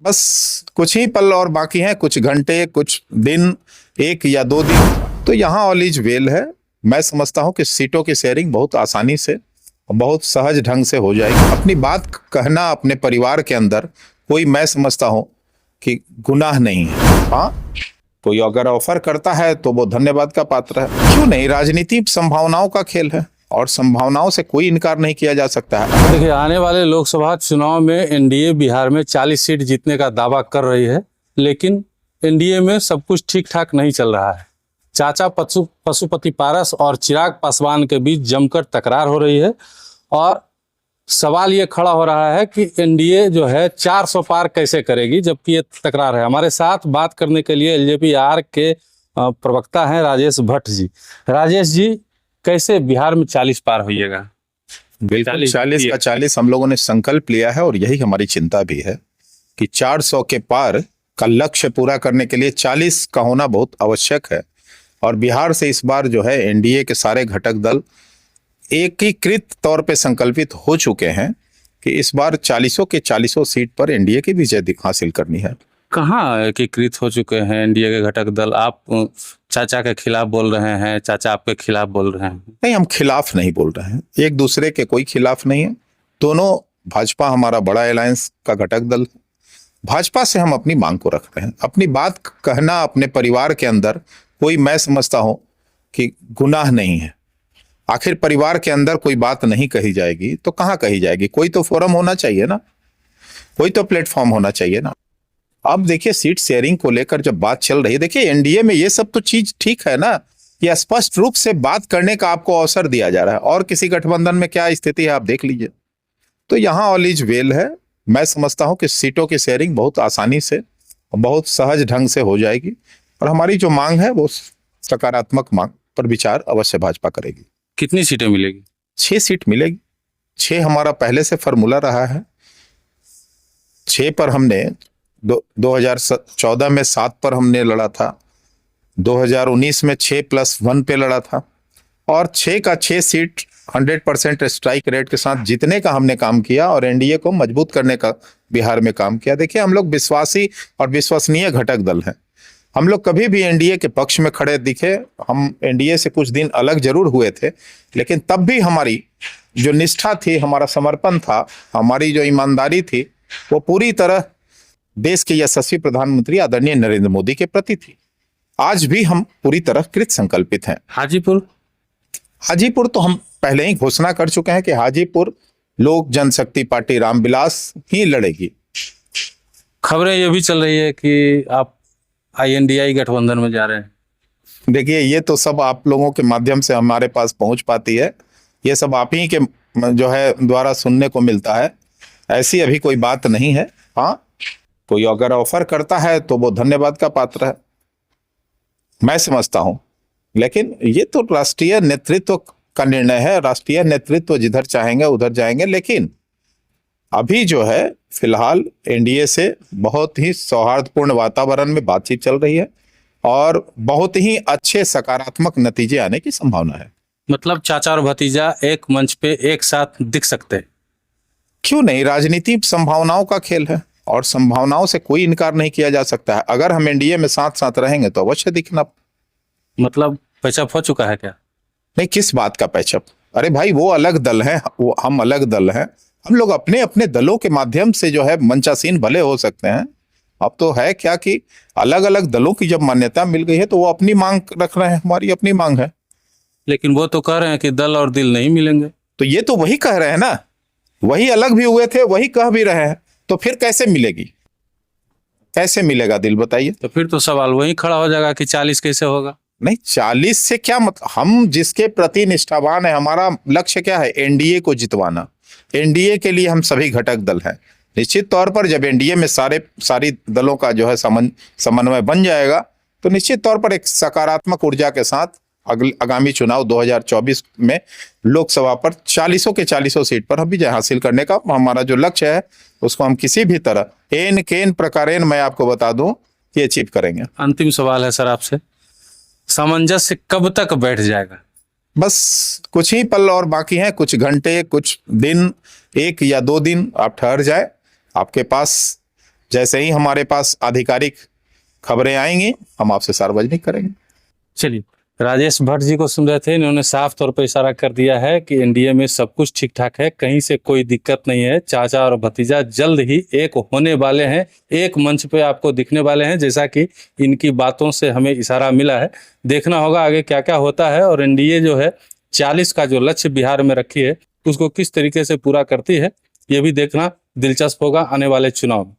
बस कुछ ही पल और बाकी हैं, कुछ घंटे, कुछ दिन, 1 या 2 दिन। तो यहाँ ऑल इज वेल है। मैं समझता हूँ कि सीटों की शेयरिंग बहुत आसानी से और बहुत सहज ढंग से हो जाएगी। अपनी बात कहना अपने परिवार के अंदर कोई, मैं समझता हूँ कि गुनाह नहीं है। हाँ, कोई अगर ऑफर करता है तो वो धन्यवाद का पात्र है। क्यों नहीं, राजनीति संभावनाओं का खेल है और संभावनाओं से कोई इनकार नहीं किया जा सकता है। देखिए, आने वाले लोकसभा चुनाव में एनडीए बिहार में 40 सीट जीतने का दावा कर रही है, लेकिन एनडीए में सब कुछ ठीक ठाक नहीं चल रहा है। चाचा पशुपति पारस और चिराग पासवान के बीच जमकर तकरार हो रही है और सवाल ये खड़ा हो रहा है कि एनडीए जो है 400 पार कैसे करेगी, जबकि ये तकरार है। हमारे साथ बात करने के लिए एलजेपी आर के प्रवक्ता हैं राजेश भट्ट जी। राजेश जी, कैसे बिहार में 40 पार होइएगा? बिल्कुल 40 का 40 हम लोगों ने संकल्प लिया है और यही हमारी चिंता भी है कि 400 के पार का लक्ष्य पूरा करने के लिए 40 का होना बहुत आवश्यक है। और बिहार से इस बार जो है एनडीए के सारे घटक दल एकीकृत तौर पे संकल्पित हो चुके हैं कि इस बार 40 के 40 सीट पर एनडीए की विजय हासिल करनी है। कहाँ एकीकृत हो चुके हैं एनडीए के घटक दल? आप चाचा के खिलाफ बोल रहे हैं, चाचा आपके खिलाफ बोल रहे हैं। नहीं, हम खिलाफ नहीं बोल रहे हैं, एक दूसरे के कोई खिलाफ नहीं है। दोनों, भाजपा हमारा बड़ा अलायंस का घटक दल है। भाजपा से हम अपनी मांग को रख रहे हैं। अपनी बात कहना अपने परिवार के अंदर कोई, मैं समझता हूं कि गुनाह नहीं है। आखिर परिवार के अंदर कोई बात नहीं कही जाएगी तो कहाँ कही जाएगी? कोई तो फोरम होना चाहिए ना, कोई तो प्लेटफॉर्म होना चाहिए ना। अब देखिए, सीट शेयरिंग को लेकर जब बात चल रही है, देखिए एनडीए में ये सब तो चीज ठीक है ना, कि स्पष्ट रूप से बात करने का आपको अवसर दिया जा रहा है। और किसी गठबंधन में क्या स्थिति है आप देख लीजिए। तो यहाँ ऑल इज वेल है। मैं समझता हूँ कि सीटों की शेयरिंग बहुत आसानी से और बहुत सहज ढंग से हो जाएगी और हमारी जो मांग है वो सकारात्मक मांग पर विचार अवश्य भाजपा करेगी। कितनी सीटें मिलेगी? 6 सीट मिलेगी। 6 हमारा पहले से फॉर्मूला रहा है। 6 पर हमने 2014 में 7 पर हमने लड़ा था, 2019 में 6+1 पे लड़ा था और 6 का 6 सीट 100% स्ट्राइक रेट के साथ जीतने का हमने काम किया और एनडीए को मजबूत करने का बिहार में काम किया। देखिए, हम लोग विश्वासी और विश्वसनीय घटक दल हैं। हम लोग कभी भी एनडीए के पक्ष में खड़े दिखे। हम एनडीए से कुछ दिन अलग जरूर हुए थे, लेकिन तब भी हमारी जो निष्ठा थी, हमारा समर्पण था, हमारी जो ईमानदारी थी, वो पूरी तरह देश के यशस्वी प्रधानमंत्री आदरणीय नरेंद्र मोदी के प्रति थी। आज भी हम पूरी तरह कृत संकल्पित हैं। हाजीपुर तो हम पहले ही घोषणा कर चुके हैं कि हाजीपुर लोक जनशक्ति पार्टी रामविलास ही लड़ेगी। खबरें ये भी चल रही है कि आप आईएनडीआई गठबंधन में जा रहे हैं। देखिए, ये तो सब आप लोगों के माध्यम से हमारे पास पहुंच पाती है। ये सब आप ही के जो है द्वारा सुनने को मिलता है। ऐसी अभी कोई बात नहीं है। हाँ, कोई अगर ऑफर करता है तो वो धन्यवाद का पात्र है, मैं समझता हूं। लेकिन ये तो राष्ट्रीय नेतृत्व का निर्णय है। राष्ट्रीय नेतृत्व जिधर चाहेंगे उधर जाएंगे। लेकिन अभी जो है फिलहाल एनडीए से बहुत ही सौहार्दपूर्ण वातावरण में बातचीत चल रही है और बहुत ही अच्छे सकारात्मक नतीजे आने की संभावना है। मतलब चाचा और भतीजा एक मंच पे एक साथ दिख सकते हैं? क्यों नहीं, राजनीति संभावनाओं का खेल है और संभावनाओं से कोई इनकार नहीं किया जा सकता है। अगर हम एनडीए में साथ साथ रहेंगे तो अवश्य दिखना। मतलब पैचअप हो चुका है क्या? नहीं, किस बात का पैचअप? अरे भाई, वो अलग दल है, वो हम अलग दल हैं। हम लोग अपने अपने दलों के माध्यम से जो है मंचासीन भले हो सकते हैं। अब तो है क्या कि अलग अलग दलों की जब मान्यता मिल गई है तो वो अपनी मांग रख रहे हैं, हमारी अपनी मांग है। लेकिन वो तो कह रहे हैं कि दल और दिल नहीं मिलेंगे। तो ये तो वही कह रहे हैं ना, वही अलग भी हुए थे, वही कह भी रहे हैं। तो फिर कैसे मिलेगी, कैसे मिलेगा दिल, बताइए? तो फिर तो सवाल वही खड़ा हो जाएगा कि 40 कैसे होगा? नहीं, 40 से क्या मतलब? हम जिसके प्रति निष्ठावान है, हमारा लक्ष्य क्या है? एनडीए को जितवाना। एनडीए के लिए हम सभी घटक दल हैं। निश्चित तौर पर जब एनडीए में सारी दलों का जो है समन्वय बन जाएगा तो निश्चित तौर पर एक सकारात्मक ऊर्जा के साथ आगामी चुनाव 2024 में लोकसभा पर 40 के 40 सीट पर हम विजय हासिल करने का हमारा जो लक्ष्य है, उसको हम किसी भी तरह एन केन प्रकारेण मैं आपको बता दूं कि अचीव करेंगे। अंतिम सवाल है सर आपसे, सामंजस्य कब तक बैठ जाएगा? बस कुछ ही पल और बाकी हैं, कुछ घंटे, कुछ दिन, 1 या 2 दिन आप ठहर जाए। आपके पास जैसे ही हमारे पास आधिकारिक खबरें आएंगी हम आपसे सार्वजनिक करेंगे। चलिए, राजेश भट्ट जी को सुन रहे थे, इन्होंने साफ तौर पर इशारा कर दिया है कि एनडीए में सब कुछ ठीक ठाक है, कहीं से कोई दिक्कत नहीं है। चाचा और भतीजा जल्द ही एक होने वाले हैं, एक मंच पे आपको दिखने वाले हैं, जैसा कि इनकी बातों से हमें इशारा मिला है। देखना होगा आगे क्या क्या होता है और एनडीए जो है 40 का जो लक्ष्य बिहार में रखी है उसको किस तरीके से पूरा करती है, ये भी देखना दिलचस्प होगा आने वाले चुनाव में।